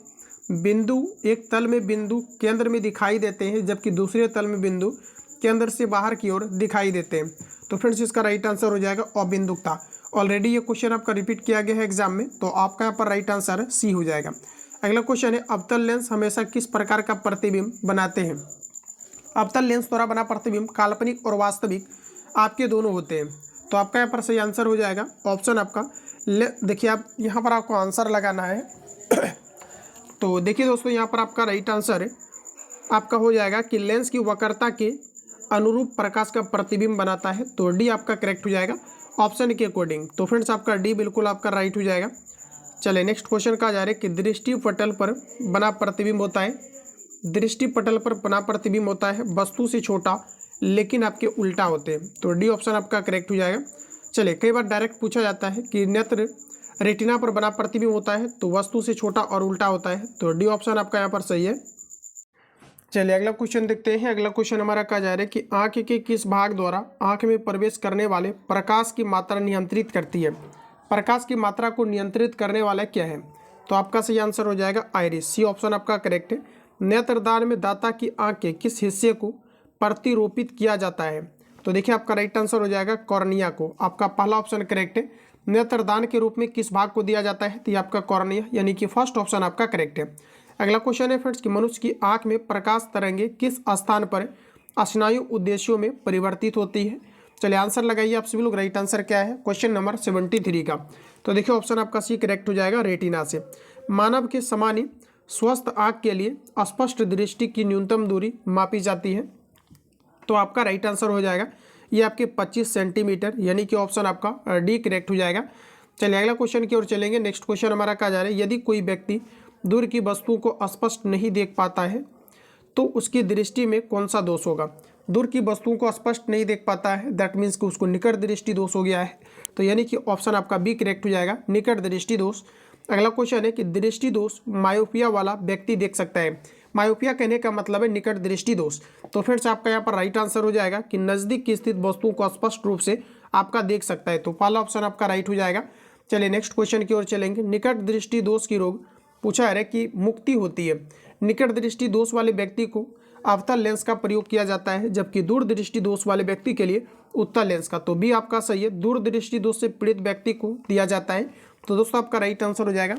बिंदु केंद्र में दिखाई देते हैं जबकि दूसरे तल में बिंदु केंद्र से बाहर की ओर दिखाई देते हैं। तो फ्रेंड्स इसका राइट आंसर हो जाएगा अबिंदुकता। ऑलरेडी ये क्वेश्चन आपका रिपीट किया गया है एग्जाम में, तो आपका यहाँ पर राइट आंसर सी हो जाएगा। अगला क्वेश्चन है अवतल लेंस हमेशा किस प्रकार का प्रतिबिंब बनाते हैं। अवतल लेंस द्वारा बना प्रतिबिंब काल्पनिक और वास्तविक आपके दोनों होते हैं। तो आपका यहाँ पर सही आंसर हो जाएगा ऑप्शन आपका देखिए आप यहाँ पर आपको आंसर लगाना है। तो देखिए दोस्तों यहाँ पर आपका राइट आंसर आपका हो जाएगा कि लेंस की वक्रता के अनुरूप प्रकाश का प्रतिबिंब बनाता है। तो डी आपका करेक्ट हो जाएगा ऑप्शन के अकॉर्डिंग। तो फ्रेंड्स आपका डी बिल्कुल आपका राइट हो जाएगा। चलिए नेक्स्ट क्वेश्चन कहा जा रहा है कि दृष्टि पटल पर बना प्रतिबिंब होता है। दृष्टि पटल पर बना प्रतिबिंब होता है वस्तु से छोटा लेकिन आपके उल्टा होते हैं। तो डी ऑप्शन आपका करेक्ट हो जाएगा। चलिए कई बार डायरेक्ट पूछा जाता है कि नेत्र रेटिना पर बना प्रतिबिंब होता है तो वस्तु से छोटा और उल्टा होता है। तो डी ऑप्शन आपका यहाँ पर सही है। चलिए अगला क्वेश्चन देखते हैं। अगला क्वेश्चन हमारा कहा जा रहा है कि आंख के किस भाग द्वारा आंख में प्रवेश करने वाले प्रकाश की मात्रा नियंत्रित करती है। प्रकाश की मात्रा को नियंत्रित करने वाला क्या है? तो आपका सही आंसर हो जाएगा आइरिस। सी ऑप्शन आपका करेक्ट है। नेत्रदान में दाता की आंख के किस हिस्से को प्रतिरूपित किया जाता है? तो देखिए आपका राइट आंसर हो जाएगा कॉर्निया को। आपका पहला ऑप्शन करेक्ट है। नेत्रदान के रूप में किस भाग को दिया जाता है? तो ये आपका कॉर्निया यानी कि फर्स्ट ऑप्शन आपका करेक्ट है। अगला क्वेश्चन है फ्रेंड्स कि मनुष्य की आंख में प्रकाश तरंगे किस स्थान पर स्नायु उद्देश्यों में परिवर्तित होती है? चलिए आंसर लगाइए आप सभी लोग। राइट आंसर क्या है क्वेश्चन नंबर 73 का? तो देखिए ऑप्शन आपका सी करेक्ट हो जाएगा, रेटिना से। मानव के सामान्य स्वस्थ आंख के लिए स्पष्ट दृष्टि की न्यूनतम दूरी मापी जाती है। तो आपका राइट आंसर हो जाएगा ये आपके 25 सेंटीमीटर, यानी कि ऑप्शन आपका डी करेक्ट हो जाएगा। चलिए अगला क्वेश्चन की ओर चलेंगे। नेक्स्ट क्वेश्चन हमारा कहा जा रहा है यदि कोई व्यक्ति दूर की वस्तुओं को स्पष्ट नहीं देख पाता है तो उसकी दृष्टि में कौन सा दोष होगा? दूर की वस्तुओं को स्पष्ट नहीं देख पाता है, दैट मीन्स कि उसको निकट दृष्टि दोष हो गया है। तो यानी कि ऑप्शन आपका बी करेक्ट हो जाएगा, निकट दृष्टि दोष। अगला क्वेश्चन है कि दृष्टि दोष मायोपिया वाला व्यक्ति देख सकता है। मायोपिया कहने का मतलब है निकट दृष्टि दोष। तो फिर से आपका यहाँ पर राइट आंसर हो जाएगा कि नज़दीक की स्थित वस्तुओं को स्पष्ट रूप से आपका देख सकता है। तो पहला ऑप्शन आपका राइट हो जाएगा। चलिए नेक्स्ट क्वेश्चन की ओर चलेंगे। निकट दृष्टि दोष की रोग पूछा है कि मुक्ति होती है। निकट दृष्टि दोष वाले व्यक्ति को अवतल लेंस का प्रयोग किया जाता है, जबकि दूर दृष्टि दोष वाले व्यक्ति के लिए उत्तल लेंस का। तो बी आपका सही है, दूर दृष्टि दोष से पीड़ित व्यक्ति को दिया जाता है। तो दोस्तों आपका राइट आंसर हो जाएगा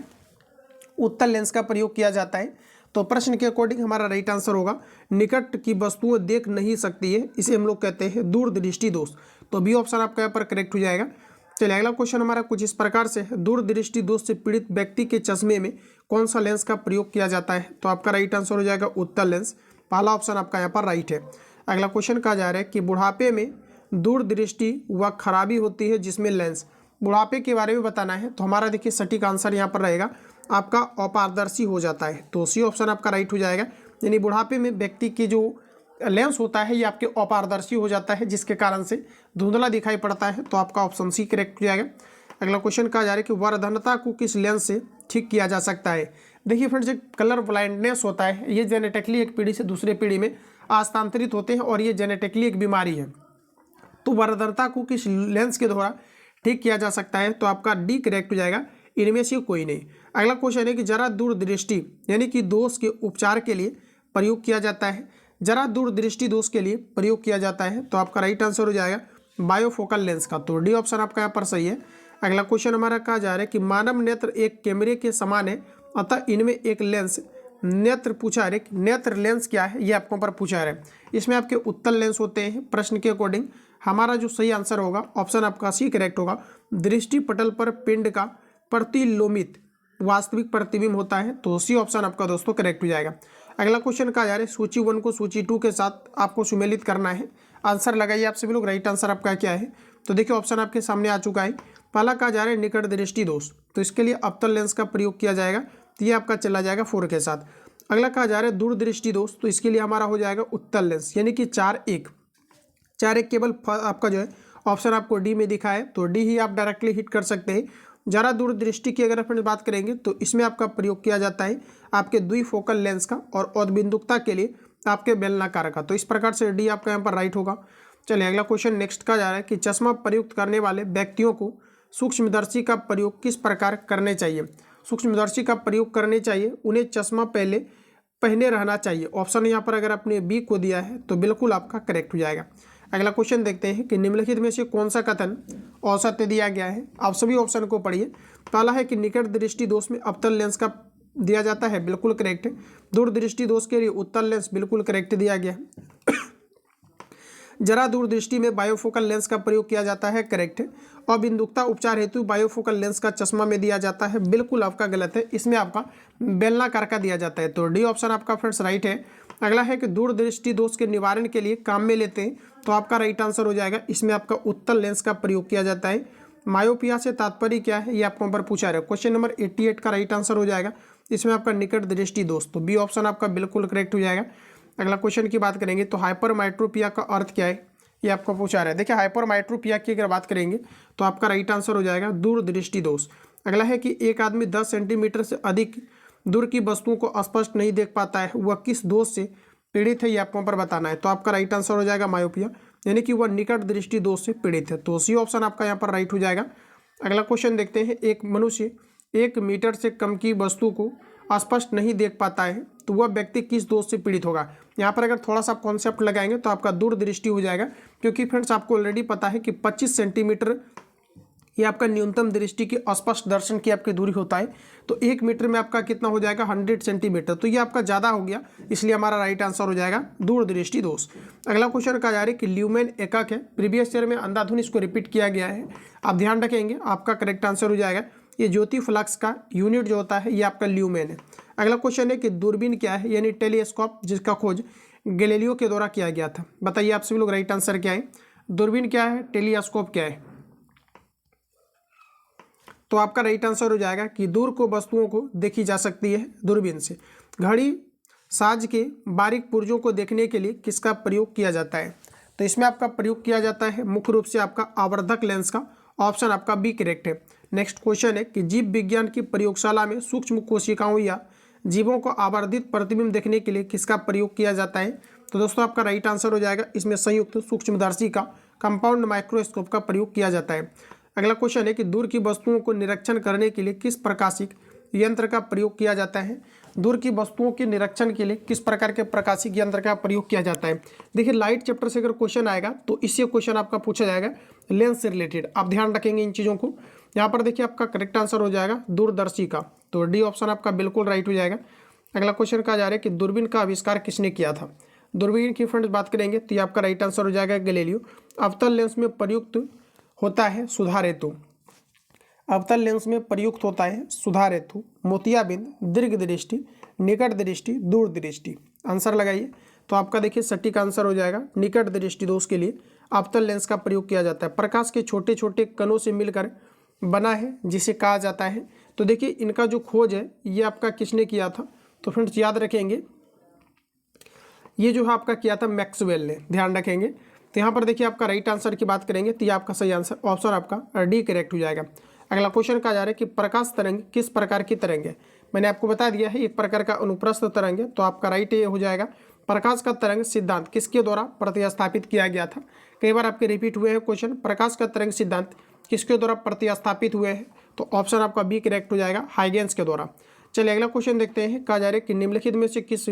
उत्तल लेंस का प्रयोग किया जाता है। तो प्रश्न के अकॉर्डिंग हमारा राइट आंसर होगा निकट की वस्तुएं देख नहीं सकती है, इसे हम लोग कहते हैं दूर दृष्टि दोष। तो बी ऑप्शन आपका यहाँ पर करेक्ट हो जाएगा। चलिए अगला क्वेश्चन हमारा कुछ इस प्रकार से है, दूर दृष्टि दोष से पीड़ित व्यक्ति के चश्मे में कौन सा लेंस का प्रयोग किया जाता है? तो आपका राइट आंसर हो जाएगा उत्तल लेंस। पहला ऑप्शन आपका यहाँ पर राइट है। अगला क्वेश्चन कहा जा रहा है कि बुढ़ापे में दूर दृष्टि व खराबी होती है जिसमें लेंस, बुढ़ापे के बारे में बताना है। तो हमारा देखिए सटीक आंसर यहाँ पर रहेगा आपका अपारदर्शी हो जाता है। तो सी ऑप्शन आपका राइट हो जाएगा, यानी बुढ़ापे में व्यक्ति की जो लेंस होता है ये आपके अपारदर्शी हो जाता है, जिसके कारण से धुंधला दिखाई पड़ता है। तो आपका ऑप्शन सी करेक्ट हो जाएगा। अगला क्वेश्चन कहा जा रहा है कि वर्धनता को किस लेंस से ठीक किया जा सकता है? देखिए फ्रेंड्स, एक कलर ब्लाइंडनेस होता है, ये जेनेटिकली एक पीढ़ी से दूसरे पीढ़ी में स्थानांतरित होते हैं और ये जेनेटिकली एक बीमारी है। तो वर्धनता को किस लेंस के द्वारा ठीक किया जा सकता है? तो आपका डी करेक्ट हो जाएगा, इनमें से कोई नहीं। अगला क्वेश्चन है कि जरा दूर दृष्टि यानी कि दोष के उपचार के लिए प्रयोग किया जाता है, जरा दूर दृष्टि दोष के लिए प्रयोग किया जाता है। तो आपका राइट आंसर हो जाएगा बायोफोकल लेंस का। तो डी ऑप्शन आपका यहाँ पर सही है। अगला क्वेश्चन हमारा कहा जा रहा है कि मानव नेत्र एक कैमरे के समान है, अतः इनमें एक लेंस नेत्र पूछा है। नेत्र लेंस क्या है ये आपको पर पूछा है। इसमें आपके उत्तल लेंस होते हैं। प्रश्न के अकॉर्डिंग हमारा जो सही आंसर होगा ऑप्शन आपका सी करेक्ट होगा, दृष्टि पटल पर पिंड का प्रतिलोमित वास्तविक प्रतिबिंब होता है। तो सी ऑप्शन आपका दोस्तों करेक्ट हो जाएगा। अगला क्वेश्चन कहा जा रहा है सूची 1 को सूची 2 के साथ आपको सुमेलित करना है। आंसर लगाइए आप सभी लोग। राइट आंसर आपका क्या है? तो देखिए ऑप्शन आपके सामने आ चुका है। पहला कहा जा रहा है निकट दृष्टि दोष, तो इसके लिए अवतल लेंस का प्रयोग किया जाएगा। तो ये आपका चला जाएगा 4 के साथ। अगला कहा जा रहा है दूर दृष्टि दोष, तो इसके लिए हमारा हो जाएगा उत्तल लेंस, यानी कि 4-1 केवल आपका जो है ऑप्शन आपको डी में दिखा है। तो डी ही आप डायरेक्टली हिट कर सकते हैं। जरा दूर दृष्टि की अगर अपन बात करेंगे तो इसमें आपका प्रयोग किया जाता है आपके द्विफोकल लेंस का और औद्बिंदुकता के लिए आपके बेलनाकार का। तो इस प्रकार से डी आपका यहाँ पर राइट होगा। चलिए अगला क्वेश्चन नेक्स्ट का जा रहा है कि चश्मा प्रयुक्त करने वाले व्यक्तियों को सूक्ष्मदर्शी का प्रयोग किस प्रकार करने चाहिए? सूक्ष्मदर्शी का प्रयोग करने चाहिए, उन्हें चश्मा पहने रहना चाहिए। ऑप्शन यहाँ पर अगर आपने बी को दिया है तो बिल्कुल आपका करेक्ट हो जाएगा। अगला क्वेश्चन देखते हैं कि निम्नलिखित में से कौन सा कथन औसत्य दिया गया है? आप सभी ऑप्शन को पढ़िए। पहला है कि निकट दृष्टि दोष में अवतल लेंस का दिया जाता है, बिल्कुल करेक्ट है। दूर दृष्टि दोष के लिए उत्तल लेंस, बिल्कुल करेक्ट दिया गया है। जरा दूर दृष्टि में बायोफोकल लेंस का प्रयोग किया जाता है, करेक्ट है। और बिंदुकता उपचार हेतु बायोफोकल लेंस का चश्मा में दिया जाता है, बिल्कुल आपका गलत है। इसमें आपका बेलनाकार का दिया जाता है। तो डी ऑप्शन आपका फ्रेंड्स राइट है। अगला है कि दूर दृष्टि दोष के निवारण के लिए काम में लेते हैं, तो आपका राइट आंसर हो जाएगा इसमें आपका उत्तल लेंस का प्रयोग किया जाता है। मायोपिया से तात्पर्य क्या है ये आपको पर पूछा रहा है। क्वेश्चन नंबर 88 का राइट आंसर हो जाएगा इसमें आपका निकट दृष्टि दोष। तो बी ऑप्शन आपका बिल्कुल करेक्ट हो जाएगा। अगला क्वेश्चन की बात करेंगे तो हाइपरमेट्रोपिया का अर्थ क्या है ये आपको पूछा रहा है। देखिए हाइपरमेट्रोपिया की अगर बात करेंगे तो आपका राइट आंसर हो जाएगा दूर दृष्टि दोष। अगला है कि एक आदमी 10 सेंटीमीटर से अधिक दूर की वस्तुओं को स्पष्ट नहीं देख पाता है, वह किस दोष से पीड़ित है ये आपको वहाँ पर बताना है। तो आपका राइट आंसर हो जाएगा मायोपिया, यानी कि वह निकट दृष्टि दोष से पीड़ित है। तो सी ऑप्शन आपका यहाँ पर राइट हो जाएगा। अगला क्वेश्चन देखते हैं, एक मनुष्य 1 मीटर से कम की वस्तु को स्पष्ट नहीं देख पाता है तो वह व्यक्ति किस दोष से पीड़ित होगा। यहाँ पर अगर थोड़ा सा कॉन्सेप्ट लगाएंगे तो आपका दूरदृष्टि हो जाएगा, क्योंकि फ्रेंड्स आपको ऑलरेडी पता है कि 25 सेंटीमीटर ये आपका न्यूनतम दृष्टि की स्पष्ट दर्शन की आपकी दूरी होता है। तो 1 मीटर में आपका कितना हो जाएगा 100 सेंटीमीटर, तो ये आपका ज़्यादा हो गया, इसलिए हमारा राइट आंसर हो जाएगा दूरदृष्टि दोष। अगला क्वेश्चन कहा जा रहा है कि ल्यूमेन एकक है, प्रीवियस ईयर में अंधाधुन इसको रिपीट किया गया है, आप ध्यान रखेंगे। आपका करेक्ट आंसर हो जाएगा ये ज्योति फ्लक्स का यूनिट जो होता है ये आपका ल्यूमेन है। अगला क्वेश्चन है कि दूरबीन क्या है, यानी टेलीस्कोप, जिसका खोज गैलीलियो के द्वारा किया गया था। बताइए आप सभी लोग राइट आंसर क्या है, दूरबीन क्या है, टेलीस्कोप क्या है। तो आपका राइट आंसर हो जाएगा कि दूर को वस्तुओं को देखी जा सकती है दूरबीन से। घड़ी साज के बारीक पुर्जों को देखने के लिए किसका प्रयोग किया जाता है। तो इसमें आपका प्रयोग किया जाता है मुख्य रूप से आपका आवर्धक लेंस का, ऑप्शन आपका बी करेक्ट है। नेक्स्ट क्वेश्चन है कि जीव विज्ञान की प्रयोगशाला में सूक्ष्म कोशिकाओं या जीवों को आवर्धित प्रतिबिंब देखने के लिए किसका प्रयोग किया जाता है। तो दोस्तों आपका राइट आंसर हो जाएगा इसमें संयुक्त सूक्ष्मदर्शी का, कंपाउंड माइक्रोस्कोप का प्रयोग किया जाता है। अगला क्वेश्चन है कि दूर की वस्तुओं को निरीक्षण करने के लिए किस प्रकाशिक यंत्र का प्रयोग किया जाता है। दूर की वस्तुओं के निरीक्षण के लिए किस प्रकार के प्रकाशिक यंत्र का प्रयोग किया जाता है। देखिए लाइट चैप्टर से अगर क्वेश्चन आएगा तो इससे क्वेश्चन आपका पूछा जाएगा लेंस से रिलेटेड, आप ध्यान रखेंगे इन चीज़ों को। यहाँ पर देखिए आपका करेक्ट आंसर हो जाएगा दूरदर्शी का, तो डी ऑप्शन आपका बिल्कुल राइट हो जाएगा। अगला क्वेश्चन कहा जा रहा है कि दूरबीन का आविष्कार किसने किया था। दूरबीन की फ्रेंड्स बात करेंगे तो ये आपका राइट आंसर हो जाएगा गैलीलियो। अवतल लेंस में प्रयुक्त होता है सुधार हेतु, अवतल लेंस में प्रयुक्त होता है सुधार हेतु मोतियाबिंद, दीर्घ दृष्टि, निकट दृष्टि, दूर दृष्टि। आंसर लगाइए। तो आपका देखिए सटीक आंसर हो जाएगा निकट दृष्टि दोष के लिए अवतल लेंस का प्रयोग किया जाता है। प्रकाश के छोटे छोटे कणों से मिलकर बना है जिसे कहा जाता है। तो देखिए इनका जो खोज है ये आपका किसने किया था। तो फ्रेंड्स याद रखेंगे ये जो है आपका किया था मैक्सवेल ने, ध्यान रखेंगे। तो यहाँ पर देखिए आपका राइट आंसर की बात करेंगे तो ये आपका सही आंसर ऑप्शन आपका डी करेक्ट हो जाएगा। अगला क्वेश्चन कहा जा रहा है कि प्रकाश तरंग किस प्रकार की तरंग है। मैंने आपको बता दिया है एक प्रकार का अनुप्रस्थ तरंग है, तो आपका राइट ये हो जाएगा। प्रकाश का तरंग सिद्धांत किसके द्वारा प्रतिस्थापित किया गया था। कई बार आपके रिपीट हुए हैं क्वेश्चन, प्रकाश का तरंग सिद्धांत किसके द्वारा प्रतिस्थापित हुए हैं। तो ऑप्शन आपका बी करेक्ट हो जाएगा, हाइगेंस के द्वारा। चलिए अगला क्वेश्चन देखते हैं। कहा जा रहा है कि निम्नलिखित में से किस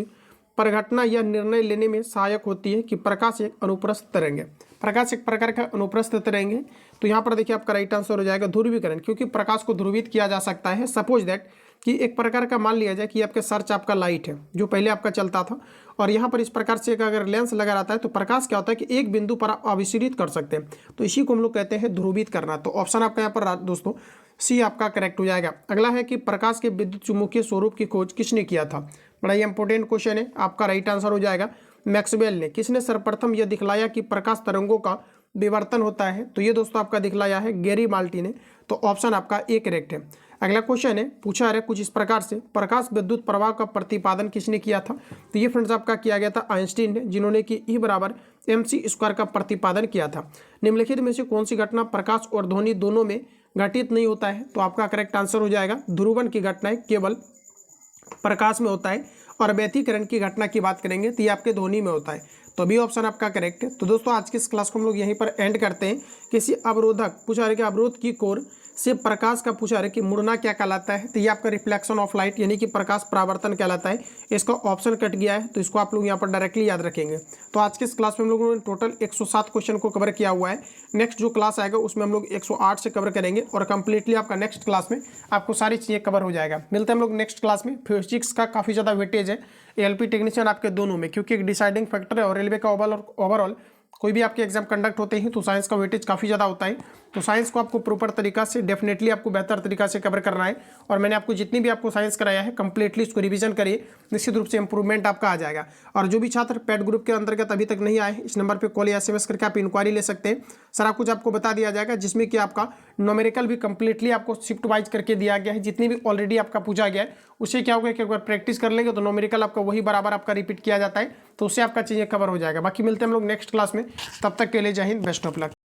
परिघटना या निर्णय लेने में सहायक होती है कि प्रकाश एक अनुप्रस्थ तरंग है। प्रकाश एक प्रकार का अनुप्रस्थ तरंग है। तो यहाँ पर देखिए आपका राइट आंसर हो जाएगा ध्रुवीकरण, क्योंकि प्रकाश को ध्रुवित किया जा सकता है। सपोज दैट कि एक प्रकार का मान लिया जाए कि आपके सर्च आपका लाइट है जो पहले आपका चलता था, और यहाँ पर इस प्रकार से एक अगर लेंस लगा रहता है तो प्रकाश क्या होता है कि एक बिंदु पर आप अभिसरित कर सकते हैं, तो इसी को हम लोग कहते हैं ध्रुवित करना। तो ऑप्शन आपका यहाँ पर दोस्तों सी आपका करेक्ट हो जाएगा। अगला है कि प्रकाश के विद्युत चुम्बकीय स्वरूप की खोज किसने किया था। बड़ा ही इंपॉर्टेंट क्वेश्चन है, आपका राइट आंसर हो जाएगा मैक्सवेल ने। किसने सर्वप्रथम यह दिखलाया कि प्रकाश तरंगों का विवर्तन होता है। तो ये दोस्तों आपका दिखलाया है गेरी माल्टी ने। तो ऑप्शन आपका ए करेक्ट है। अगला क्वेश्चन है पूछा है कुछ इस प्रकार से, प्रकाश विद्युत प्रवाह का प्रतिपादन किसने किया था। तो ये फ्रेंड्स आपका किया गया था आइंस्टीन ने, जिन्होंने कि E बराबर mc² का प्रतिपादन किया था। निम्नलिखित में से कौन सी घटना प्रकाश और ध्वनि दोनों में घटित नहीं होता है। तो आपका करेक्ट आंसर हो जाएगा ध्रुवन की घटनाएं केवल प्रकाश में होता है, और व्यतिकरण की घटना की बात करेंगे तो ये आपके ध्वनि में होता है। तो बी ऑप्शन आपका करेक्ट है। तो दोस्तों आज के इस क्लास को हम लोग यहीं पर एंड करते हैं। किसी अवरोधक पूछा है कि अवरोध की कोर से प्रकाश का पूछा है कि मुड़ना क्या कहलाता है। तो ये आपका रिफ्लेक्शन ऑफ लाइट यानी कि प्रकाश परावर्तन कहलाता है। इसका ऑप्शन कट गया है, तो इसको आप लोग यहाँ पर डायरेक्टली याद रखेंगे। तो आज के इस क्लास में हम लोगों ने टोटल 107 क्वेश्चन को कवर किया हुआ है। नेक्स्ट जो क्लास आएगा उसमें हम लोग 108 से कवर करेंगे, और कंप्लीटली आपका नेक्स्ट क्लास में आपको सारी चीज़ें कवर हो जाएगा। मिलते हैं हम लोग नेक्स्ट क्लास में। फिजिक्स का काफ़ी ज़्यादा वेटेज है एलपी टेक्नीशियन आपके दोनों में, क्योंकि एक डिसाइडिंग फैक्टर है, और रेलवे का ओवरऑल कोई भी आपके एग्जाम कंडक्ट होते हैं तो साइंस का वेटेज काफ़ी ज़्यादा होता है। तो साइंस को आपको प्रॉपर तरीका से डेफिनेटली आपको बेहतर तरीका से कवर करना है, और मैंने आपको जितनी भी आपको साइंस कराया है कंप्लीटली इसको रिवीजन करिए, निश्चित रूप से इंप्रूवमेंट आपका आ जाएगा। और जो भी छात्र पेड ग्रुप के अंतर्गत अभी तक नहीं आए, इस नंबर पर कॉल या SMS करके आप इंक्वायरी ले सकते हैं। सारा कुछ आपको बता दिया जाएगा, जिसमें कि आपका न्यूमेरिकल भी कंप्लीटली आपको शिफ्ट वाइज करके दिया गया है। जितनी भी ऑलरेडी आपका पूछा गया है उससे क्या होगा कि एक बार प्रैक्टिस कर लेंगे तो न्यूमेरिकल आपका वही बराबर आपका रिपीट किया जाता है, तो उससे आपका चीज़ें कवर हो जाएगा। बाकी मिलते हैं हम लोग नेक्स्ट क्लास में, तब तक के लिए जय हिंद, बेस्ट ऑफ लक।